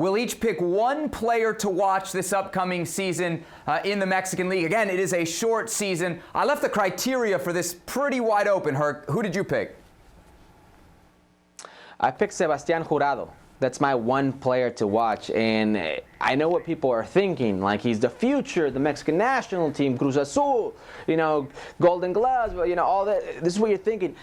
We'll each pick one player to watch this upcoming season in the Mexican League. Again, it is a short season. I left the criteria for this pretty wide open, Herc. Who did you pick? I picked Sebastian Jurado. That's my one player to watch, and I know what people are thinking. Like, he's the future of the Mexican national team, Cruz Azul, Golden Gloves, all that. This is what you're thinking.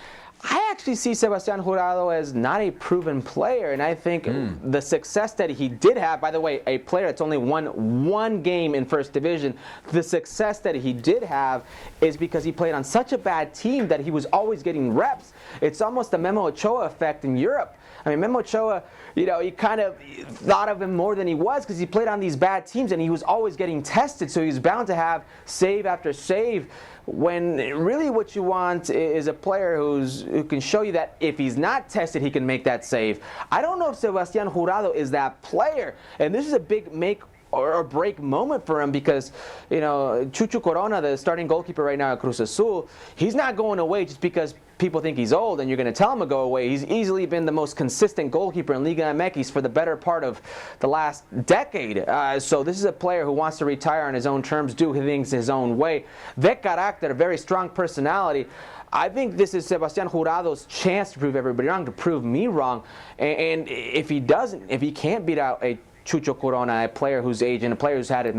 I actually see Sebastian Jurado as not a proven player, and I think the success that he did have, by the way, a player that's only won one game in First Division, the success that he did have is because he played on such a bad team that he was always getting reps. It's almost the Memo Ochoa effect in Europe. I mean, Memo Ochoa, you kind of thought of him more than he was because he played on these bad teams and he was always getting tested, so he was bound to have save after save, when really what you want is a player who can show you that if he's not tested, he can make that save. I don't know if Sebastian Jurado is that player, and this is a big make or break moment for him because, Chucho Corona, the starting goalkeeper right now at Cruz Azul, he's not going away just because people think he's old and you're going to tell him to go away. He's easily been the most consistent goalkeeper in Liga MX for the better part of the last decade. So this is a player who wants to retire on his own terms, do things his own way. De carácter, a very strong personality. I think this is Sebastian Jurado's chance to prove everybody wrong, to prove me wrong. And if he doesn't, if he can't beat out a Chucho Corona, a player who's aging, a player who's had it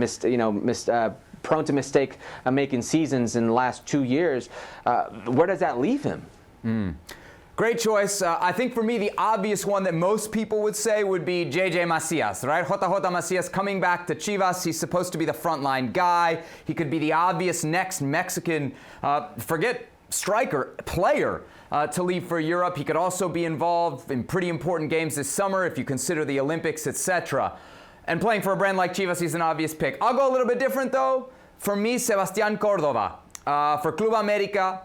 prone to mistake making seasons in the last 2 years, where does that leave him? Great choice. I think for me, the obvious one that most people would say would be JJ Macias, right? JJ Macias coming back to Chivas. He's supposed to be the frontline guy. He could be the obvious next Mexican, forget striker, player to leave for Europe. He could also be involved in pretty important games this summer if you consider the Olympics, etc. And playing for a brand like Chivas, he's an obvious pick. I'll go a little bit different, though. For me, Sebastian Cordova for Club America.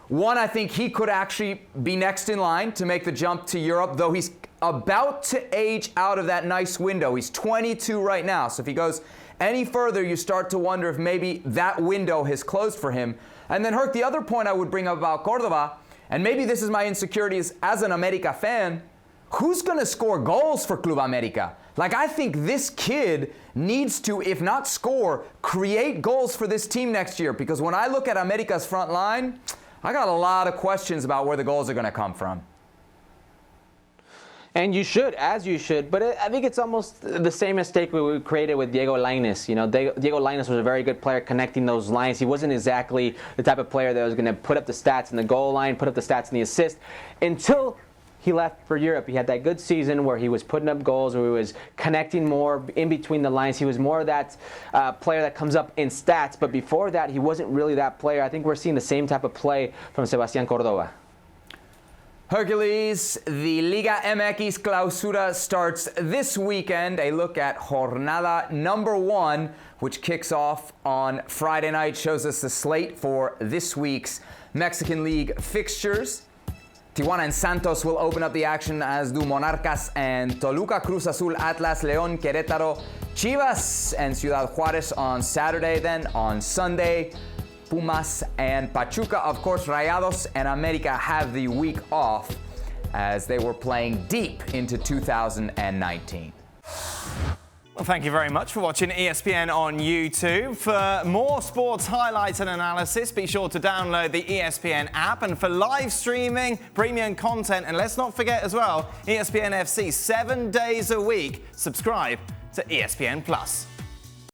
One, I think he could actually be next in line to make the jump to Europe, though he's about to age out of that nice window. He's 22 right now, so if he goes any further, you start to wonder if maybe that window has closed for him. And then, Herc, the other point I would bring up about Cordova, and maybe this is my insecurities as an America fan, who's going to score goals for Club America? Like, I think this kid needs to, if not score, create goals for this team next year. Because when I look at America's front line, I got a lot of questions about where the goals are going to come from. And you should, as you should, but I think it's almost the same mistake we created with Diego Lainez. Diego Lainez was a very good player connecting those lines. He wasn't exactly the type of player that was going to put up the stats in the goal line, put up the stats in the assist, until he left for Europe. He had that good season where he was putting up goals, where he was connecting more in between the lines. He was more of that player that comes up in stats, but before that, he wasn't really that player. I think we're seeing the same type of play from Sebastian Cordova. Herculez, the Liga MX Clausura starts this weekend. A look at Jornada number 1, which kicks off on Friday night, shows us the slate for this week's Mexican League fixtures. Tijuana and Santos will open up the action, as do Monarcas and Toluca, Cruz Azul, Atlas, León, Querétaro, Chivas, and Ciudad Juárez on Saturday. Then on Sunday, Pumas and Pachuca. Of course, Rayados and America have the week off as they were playing deep into 2019. Well, thank you very much for watching ESPN on YouTube. For more sports highlights and analysis, be sure to download the ESPN app. And for live streaming, premium content, and let's not forget as well, ESPN FC 7 days a week. Subscribe to ESPN Plus.